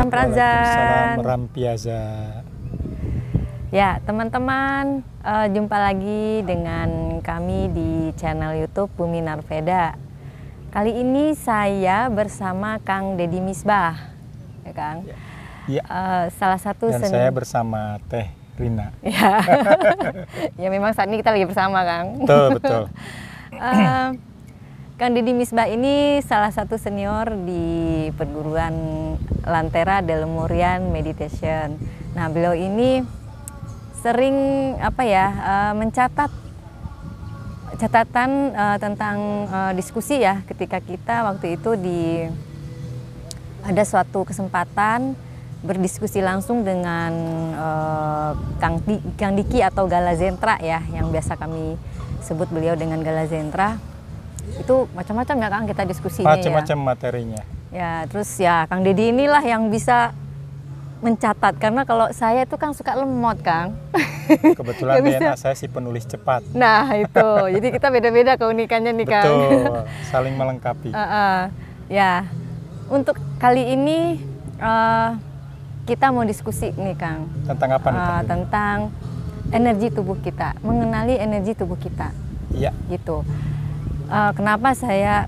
Salam Waalaikumsalam Prazan. Rampiaza. Ya, teman-teman, jumpa lagi dengan kami di channel YouTube Bumi Narveda. Kali ini saya bersama Kang Deddy Misbah, ya Kang. Ya. Salah satu Dan saya bersama Teh Rina. Ya. Ya memang saat ini kita lagi bersama, Kang. Betul, betul. Kang Deddy Misbah ini salah satu senior di perguruan Lantera Delemurian Meditation. Nah, beliau ini sering mencatat catatan tentang diskusi ya, ketika kita waktu itu ada suatu kesempatan berdiskusi langsung dengan Kang Diki atau Gala Zentra ya, yang biasa kami sebut beliau dengan Gala Zentra. Itu macam-macam ya Kang kita diskusinya. Macam-macam materinya. Ya, terus ya Kang Deddy inilah yang bisa mencatat, karena kalau saya itu Kang suka lemot Kang. Kebetulan DNA saya si penulis cepat. Nah itu, jadi kita beda-beda keunikannya nih Kang. Betul, saling melengkapi. Ya, untuk kali ini kita mau diskusi nih Kang. Tentang apa nih? Tentang energi tubuh kita, mengenali energi tubuh kita. Iya. Gitu. Kenapa saya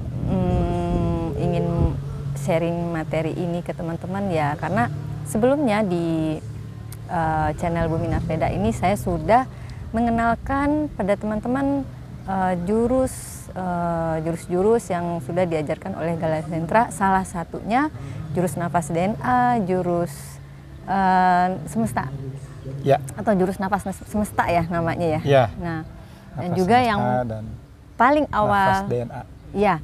ingin sharing materi ini ke teman-teman ya, karena sebelumnya di channel Bumi Narveda ini saya sudah mengenalkan pada teman-teman jurus-jurus yang sudah diajarkan oleh Gala Zentra. Salah satunya jurus nafas DNA, jurus semesta, ya, atau jurus nafas semesta ya namanya ya. Ya. Nah, dan Nafas juga yang paling awal, nafas DNA. Ya,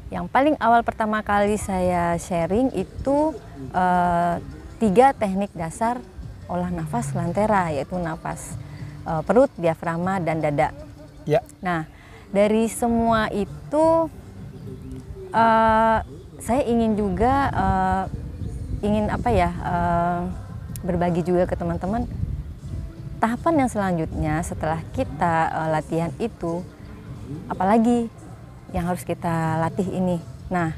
yang paling awal pertama kali saya sharing itu 3 teknik dasar olah nafas Lantera, yaitu nafas perut, diafragma, dan dada. Ya. Nah, dari semua itu saya ingin juga berbagi juga ke teman-teman tahapan yang selanjutnya setelah kita latihan itu, apalagi yang harus kita latih ini. Nah,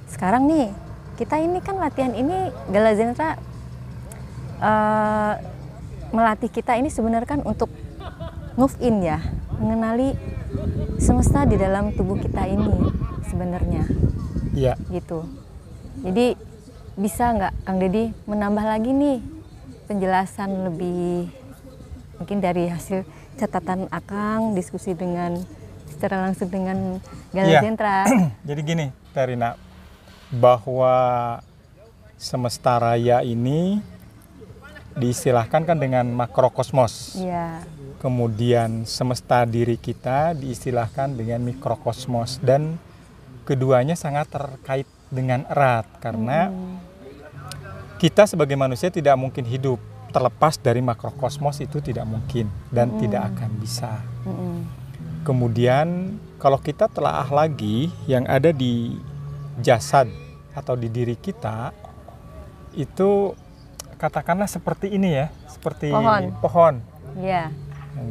sekarang nih kita ini kan latihan ini Gala Zentra melatih kita ini sebenarnya kan untuk move in ya, mengenali semesta di dalam tubuh kita ini sebenarnya. Iya. Gitu. Jadi bisa nggak Kang Deddy menambah lagi nih penjelasan lebih, mungkin dari hasil catatan Akang, diskusi secara langsung dengan Gala Zentra. Jadi gini, Terina, bahwa semesta raya ini diistilahkan kan dengan makrokosmos. Iya. Kemudian semesta diri kita diistilahkan dengan mikrokosmos, dan keduanya sangat terkait dengan erat karena kita sebagai manusia tidak mungkin hidup terlepas dari makrokosmos, itu tidak mungkin dan tidak akan bisa. Kemudian kalau kita telaah lagi yang ada di jasad atau di diri kita, itu katakanlah seperti ini ya, seperti pohon. Iya.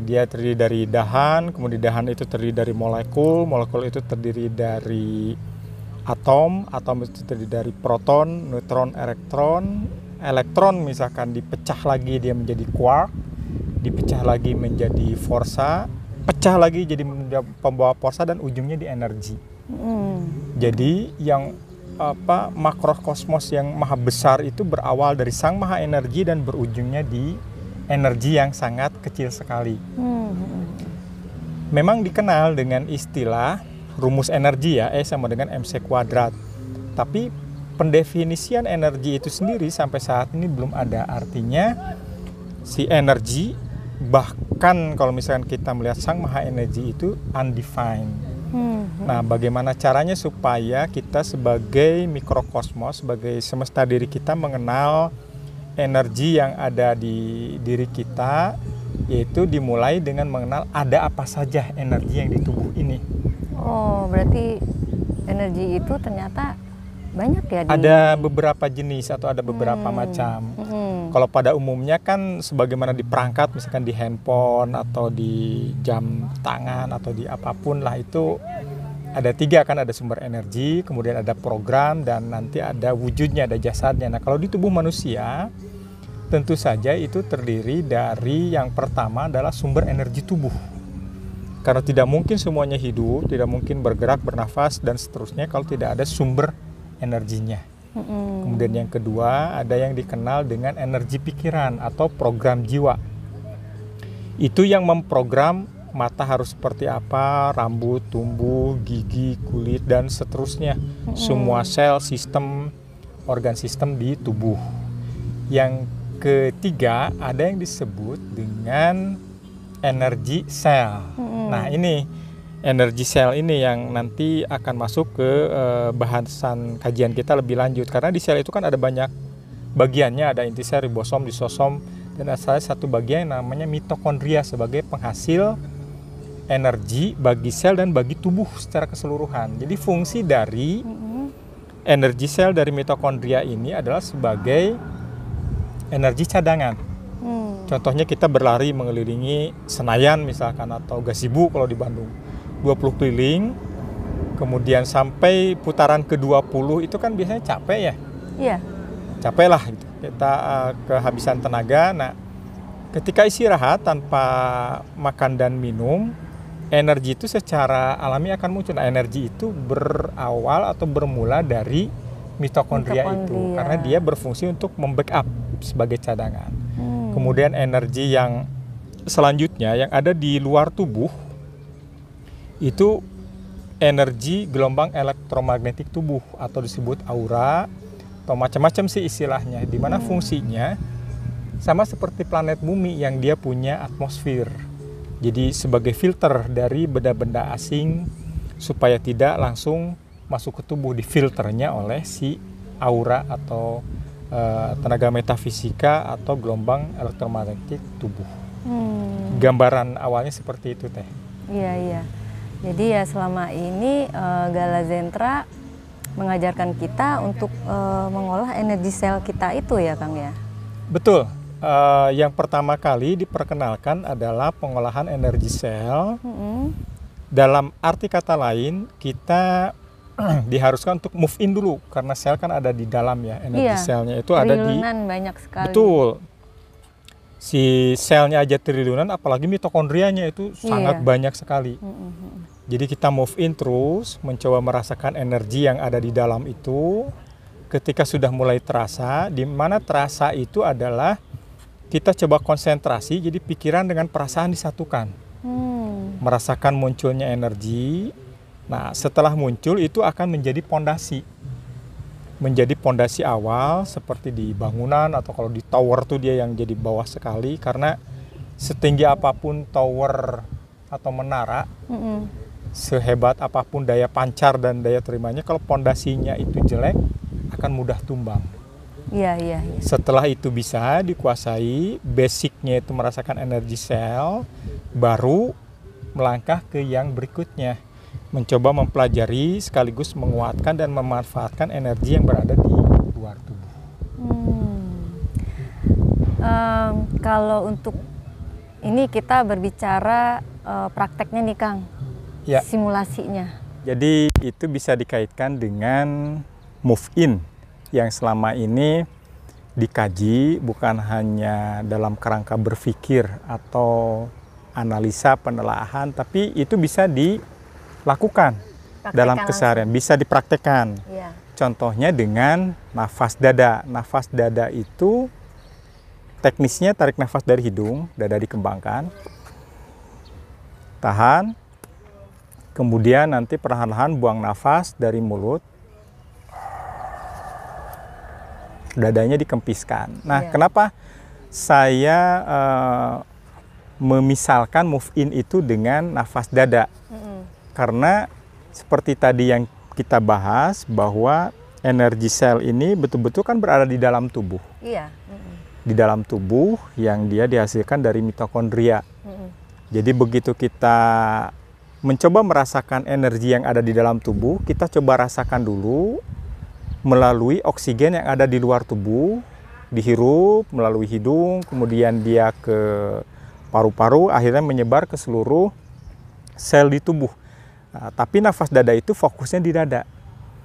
Dia terdiri dari dahan, kemudian dahan itu terdiri dari molekul, molekul itu terdiri dari atom itu terdiri dari proton, neutron, elektron. Elektron misalkan dipecah lagi dia menjadi quark, dipecah lagi menjadi forsa, pecah lagi jadi pembawa forsa, dan ujungnya di energi. Jadi yang makrokosmos yang maha besar itu berawal dari sang maha energi dan berujungnya di energi yang sangat kecil sekali. Memang dikenal dengan istilah rumus energi ya, E sama dengan mc kuadrat. Tapi pendefinisian energi itu sendiri sampai saat ini belum ada. Artinya si energi, bahkan kalau misalkan kita melihat sang maha energi itu undefined. Nah, bagaimana caranya supaya kita sebagai mikrokosmos, sebagai semesta diri kita mengenal energi yang ada di diri kita, yaitu dimulai dengan mengenal ada apa saja energi yang di tubuh ini. Oh, berarti energi itu ternyata banyak ya? Ada beberapa jenis atau ada beberapa macam. Kalau pada umumnya kan sebagaimana di perangkat, misalkan di handphone atau di jam tangan atau di apapun lah, itu Ada 3 kan, ada sumber energi, kemudian ada program, dan nanti ada wujudnya, ada jasadnya. Nah, kalau di tubuh manusia, tentu saja itu terdiri dari yang pertama adalah sumber energi tubuh. Karena tidak mungkin semuanya hidup, tidak mungkin bergerak, bernafas, dan seterusnya kalau tidak ada sumber energinya. Kemudian yang kedua, ada yang dikenal dengan energi pikiran atau program jiwa. Itu yang memprogram mata harus seperti apa, rambut, tumbuh, gigi, kulit, dan seterusnya. Semua sel, sistem, organ sistem di tubuh. Yang ketiga, ada yang disebut dengan energi sel. Nah, ini energi sel ini yang nanti akan masuk ke bahasan kajian kita lebih lanjut. Karena di sel itu kan ada banyak bagiannya, ada inti sel, ribosom, lisosom, dan ada satu bagian yang namanya mitokondria sebagai penghasil energi bagi sel dan bagi tubuh secara keseluruhan. Jadi fungsi dari energi sel dari mitokondria ini adalah sebagai energi cadangan. Contohnya kita berlari mengelilingi Senayan misalkan, atau Gasibu kalau di Bandung, 20 keliling, kemudian sampai putaran ke-20 itu kan biasanya capek ya. Iya. Capek lah gitu. Kita kehabisan tenaga. Nah, ketika istirahat tanpa makan dan minum, energi itu secara alami akan muncul. Nah, energi itu berawal atau bermula dari mitokondria itu, karena dia berfungsi untuk membackup sebagai cadangan. Kemudian energi yang selanjutnya yang ada di luar tubuh itu energi gelombang elektromagnetik tubuh atau disebut aura, atau macam-macam sih istilahnya, di mana fungsinya sama seperti planet bumi yang dia punya atmosfer. Jadi sebagai filter dari benda-benda asing supaya tidak langsung masuk ke tubuh, di filternya oleh si aura atau tenaga metafisika atau gelombang elektromagnetik tubuh. Gambaran awalnya seperti itu, Teh. Iya. Jadi ya selama ini Gala Zentra mengajarkan kita untuk mengolah energi sel kita itu ya, Kang ya? Betul. Yang pertama kali diperkenalkan adalah pengolahan energi sel. Dalam arti kata lain, kita diharuskan untuk move in dulu, karena sel kan ada di dalam ya, energi selnya itu ada di banyak sekali. Betul. Si selnya aja triliunan, apalagi mitokondrianya itu sangat banyak sekali. Jadi kita move in terus, mencoba merasakan energi yang ada di dalam itu. Ketika sudah mulai terasa, di mana terasa itu adalah kita coba konsentrasi, jadi pikiran dengan perasaan disatukan. Merasakan munculnya energi. Nah, setelah muncul itu akan menjadi pondasi. Menjadi pondasi awal seperti di bangunan, atau kalau di tower tuh dia yang jadi bawah sekali, karena setinggi apapun tower atau menara, sehebat apapun daya pancar dan daya terimanya, kalau pondasinya itu jelek akan mudah tumbang. Iya. Setelah itu bisa dikuasai, basicnya itu merasakan energi sel, baru melangkah ke yang berikutnya, mencoba mempelajari sekaligus menguatkan dan memanfaatkan energi yang berada di luar tubuh. Kalau untuk ini kita berbicara prakteknya nih, Kang, simulasinya. Jadi itu bisa dikaitkan dengan move in yang selama ini dikaji bukan hanya dalam kerangka berpikir atau analisa penelaahan, tapi itu bisa dilakukan dalam keseharian, bisa dipraktekkan. Contohnya dengan nafas dada. Nafas dada itu teknisnya tarik nafas dari hidung, dada dikembangkan, tahan, kemudian nanti perlahan-lahan buang nafas dari mulut, dadanya dikempiskan. Nah, kenapa saya memisalkan move in itu dengan nafas dada? Karena seperti tadi yang kita bahas, bahwa energi sel ini betul-betul kan berada di dalam tubuh. Di dalam tubuh yang dia dihasilkan dari mitokondria. Jadi begitu kita mencoba merasakan energi yang ada di dalam tubuh, kita coba rasakan dulu melalui oksigen yang ada di luar tubuh, dihirup melalui hidung, kemudian dia ke paru-paru, akhirnya menyebar ke seluruh sel di tubuh. Nah, tapi nafas dada itu fokusnya di dada.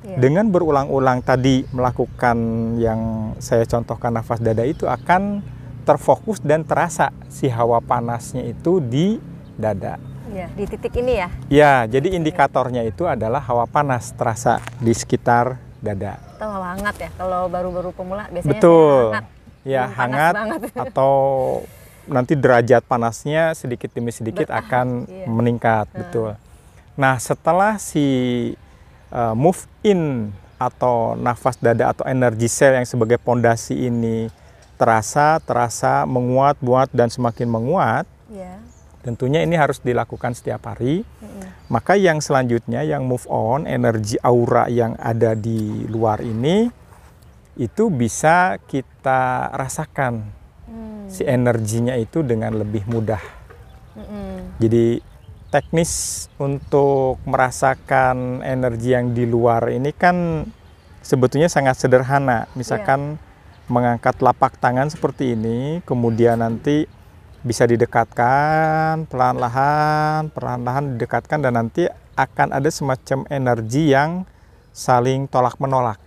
Dengan berulang-ulang tadi melakukan yang saya contohkan nafas dada itu akan terfokus dan terasa si hawa panasnya itu di dada. Ya, di titik ini ya? Ya, jadi indikatornya itu adalah hawa panas terasa di sekitar dada. Atau hawa hangat ya? Kalau baru-baru pemula biasanya betul. Hangat. Ya, hangat atau nanti derajat panasnya sedikit demi sedikit akan meningkat. Betul. Nah, setelah si move in atau nafas dada atau energi sel yang sebagai pondasi ini terasa menguat dan semakin menguat, tentunya ini harus dilakukan setiap hari. Maka yang selanjutnya yang move on, energi aura yang ada di luar ini itu bisa kita rasakan si energinya itu dengan lebih mudah. Jadi teknis untuk merasakan energi yang di luar ini kan sebetulnya sangat sederhana. Misalkan mengangkat telapak tangan seperti ini, kemudian nanti bisa didekatkan, perlahan-lahan didekatkan, dan nanti akan ada semacam energi yang saling tolak-menolak.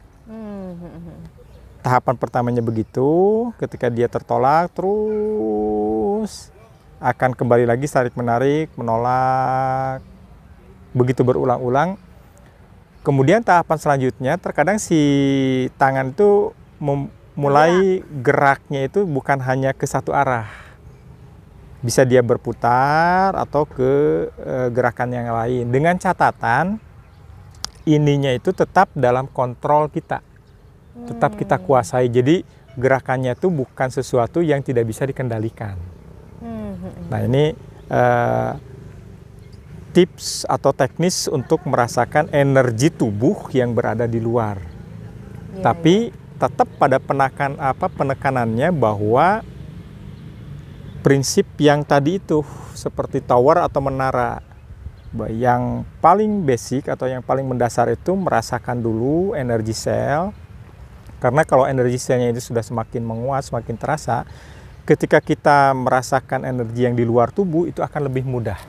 Tahapan pertamanya begitu, ketika dia tertolak terus akan kembali lagi tarik-menarik, menolak, begitu berulang-ulang. Kemudian tahapan selanjutnya terkadang si tangan itu mulai geraknya itu bukan hanya ke satu arah. Bisa dia berputar atau ke gerakan yang lain. Dengan catatan ininya itu tetap dalam kontrol kita. Tetap kita kuasai. Jadi gerakannya itu bukan sesuatu yang tidak bisa dikendalikan. Nah, ini tips atau teknis untuk merasakan energi tubuh yang berada di luar. Tapi tetap pada penekanannya bahwa prinsip yang tadi itu seperti tower atau menara, yang paling basic atau yang paling mendasar itu merasakan dulu energi sel. Karena kalau energi selnya itu sudah semakin menguat, semakin terasa, ketika kita merasakan energi yang di luar tubuh itu akan lebih mudah.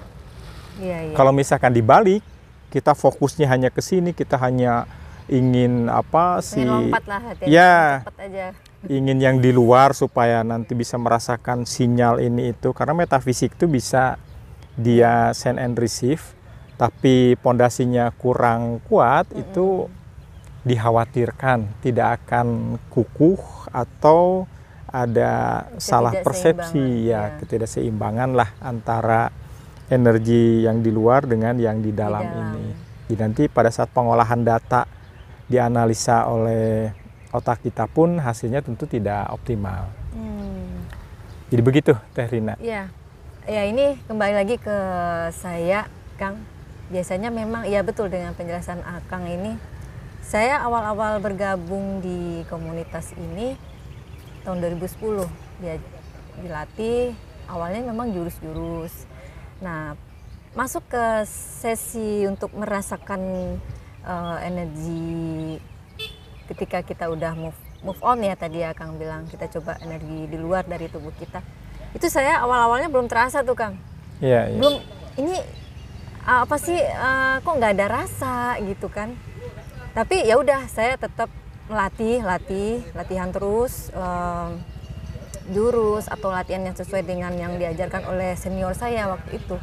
Kalau misalkan dibalik, kita fokusnya hanya ke sini, kita hanya ingin lompat lah hati-hati, cepat aja. Ingin yang di luar supaya nanti bisa merasakan sinyal ini itu. Karena metafisik itu bisa dia send and receive, tapi pondasinya kurang kuat, itu dikhawatirkan tidak akan kukuh atau ada salah persepsi, ketidakseimbangan lah antara energi yang di luar dengan yang di dalam ini. Jadi nanti pada saat pengolahan data dianalisa oleh otak kita pun hasilnya tentu tidak optimal. Jadi begitu, Teh Rina. Ya, ini kembali lagi ke saya, Kang. Biasanya memang betul dengan penjelasan Akang ini. Saya awal-awal bergabung di komunitas ini tahun 2010, ya dilatih awalnya memang jurus-jurus. Nah, masuk ke sesi untuk merasakan energi ketika kita udah move on ya, tadi ya Kang bilang kita coba energi di luar dari tubuh kita. Itu saya awal-awalnya belum terasa tuh, Kang. Belum, ini apa sih kok nggak ada rasa gitu kan. Tapi ya udah, saya tetap latihan terus, jurus atau latihan yang sesuai dengan yang diajarkan oleh senior saya waktu itu.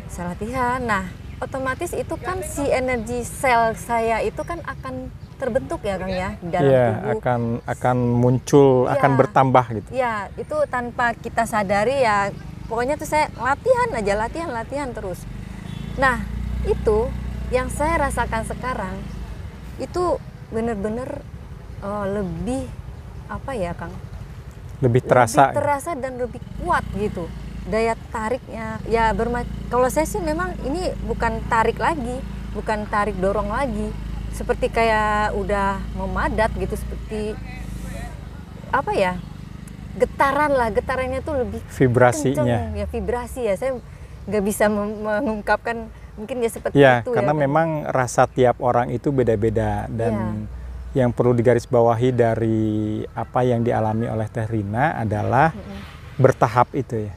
Saya latihan, nah otomatis itu kan si energi sel saya itu kan akan terbentuk ya Kang ya di dalam tubuh. akan muncul, akan bertambah gitu. Ya, itu tanpa kita sadari ya, pokoknya tuh saya latihan terus. Nah, itu yang saya rasakan sekarang itu benar-benar lebih Kang? Lebih terasa dan lebih kuat gitu. Daya tariknya ya kalau saya sih memang ini bukan tarik lagi, bukan tarik dorong lagi. Seperti kayak udah memadat gitu, seperti getarannya tuh lebih vibrasinya. Kenceng, ya vibrasi ya. Saya nggak bisa mengungkapkan, mungkin ya seperti itu karena memang rasa tiap orang itu beda-beda, dan yang perlu digarisbawahi dari apa yang dialami oleh Teh Rina adalah bertahap itu ya.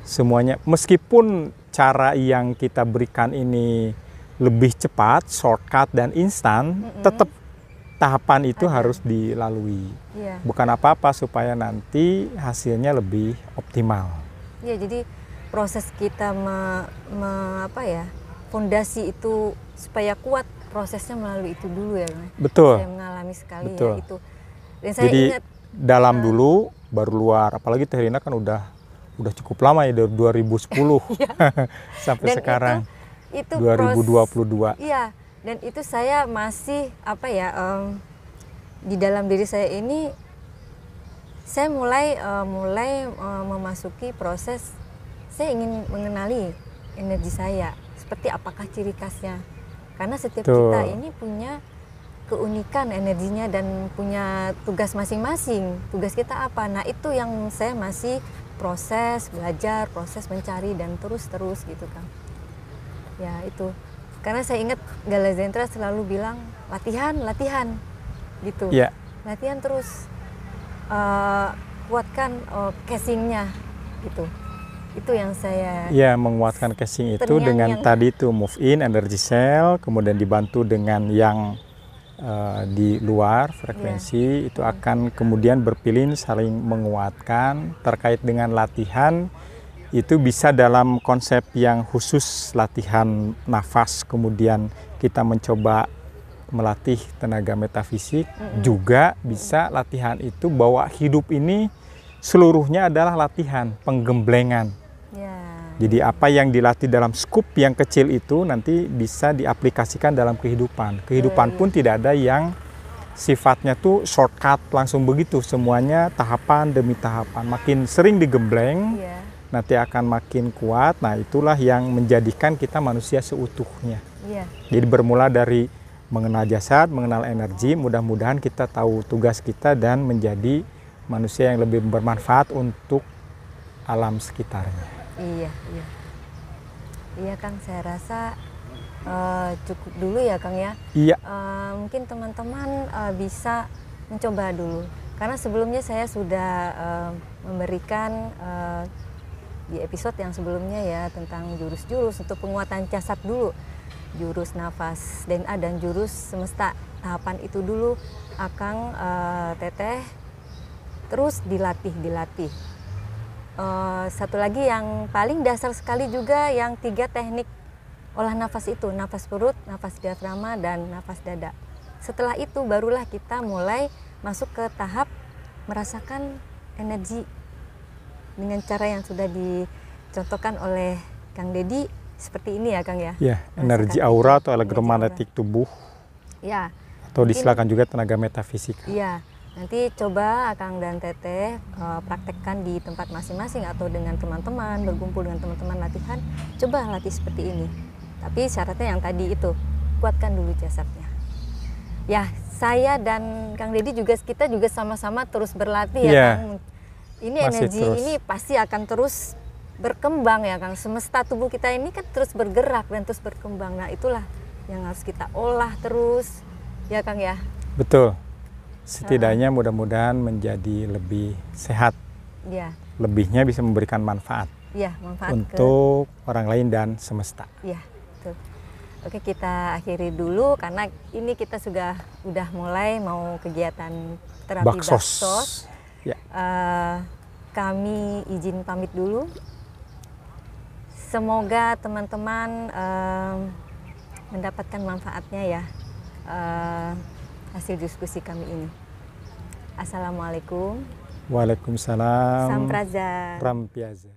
Semuanya, meskipun cara yang kita berikan ini lebih cepat, shortcut dan instan, tetap tahapan itu harus dilalui. Iya. Bukan apa-apa supaya nanti hasilnya lebih optimal. Iya, jadi proses kita fondasi itu supaya kuat, prosesnya melalui itu dulu ya, Kang. Betul. Saya mengalami sekali Betul. ya itu. Dan saya Jadi ingat dalam dulu baru luar, apalagi Teh Rina kan udah cukup lama ya, dari 2010 sampai dan sekarang itu 2022. Iya, dan itu saya masih di dalam diri saya ini saya mulai memasuki proses, saya ingin mengenali energi saya, seperti apakah ciri khasnya. Karena setiap kita ini punya keunikan energinya dan punya tugas masing-masing. Tugas kita apa? Nah, itu yang saya masih proses belajar, proses mencari dan terus gitu, Kang. Ya, itu. Karena saya ingat Gala Zentra selalu bilang latihan gitu. Yeah. Latihan terus, kuatkan casingnya gitu. Itu yang saya menguatkan casing itu dengan tadi itu move in energy cell, kemudian dibantu dengan yang di luar frekuensi itu akan kemudian berpilin saling menguatkan. Terkait dengan latihan itu bisa dalam konsep yang khusus latihan nafas, kemudian kita mencoba melatih tenaga metafisik, juga bisa latihan itu bahwa hidup ini seluruhnya adalah latihan penggemblengan. Jadi apa yang dilatih dalam skup yang kecil itu nanti bisa diaplikasikan dalam kehidupan. Kehidupan pun tidak ada yang sifatnya tuh shortcut langsung begitu. Semuanya tahapan demi tahapan. Makin sering digembleng, nanti akan makin kuat. Nah, itulah yang menjadikan kita manusia seutuhnya. Jadi bermula dari mengenal jasad, mengenal energi, mudah-mudahan kita tahu tugas kita dan menjadi manusia yang lebih bermanfaat untuk alam sekitarnya. Iya Kang, saya rasa cukup dulu ya Kang ya. Iya. Mungkin teman-teman bisa mencoba dulu, karena sebelumnya saya sudah memberikan di episode yang sebelumnya ya tentang jurus-jurus untuk penguatan jasad dulu, jurus nafas DNA dan jurus semesta. Tahapan itu dulu Akang Teteh terus dilatih. Satu lagi yang paling dasar sekali juga, yang 3 teknik olah nafas itu, nafas perut, nafas diafragma, dan nafas dada. Setelah itu barulah kita mulai masuk ke tahap merasakan energi dengan cara yang sudah dicontohkan oleh Kang Dedi seperti ini ya Kang ya. Ya, energi aura atau elektromagnetik tubuh. Ya. Atau disilakan juga tenaga metafisika. Iya. Nanti coba Akang dan Teteh praktekkan di tempat masing-masing atau dengan teman-teman, berkumpul dengan teman-teman latihan, coba latih seperti ini. Tapi syaratnya yang tadi itu, kuatkan dulu jasadnya. Ya, saya dan Kang Dedi juga, kita juga sama-sama terus berlatih ya Kang. Ini energi ini pasti akan terus berkembang ya Kang. Semesta tubuh kita ini kan terus bergerak dan terus berkembang. Nah, itulah yang harus kita olah terus ya Kang ya. Betul. Setidaknya mudah-mudahan menjadi lebih sehat. Ya. Lebihnya bisa memberikan manfaat. Ya, manfaat untuk orang lain dan semesta. Ya, betul. Oke, kita akhiri dulu karena ini kita sudah mulai mau kegiatan terapi Baksos. Ya. Kami izin pamit dulu. Semoga teman-teman mendapatkan manfaatnya ya. Hasil diskusi kami ini. Assalamualaikum. Waalaikumsalam. Sampraza. Prampiaza.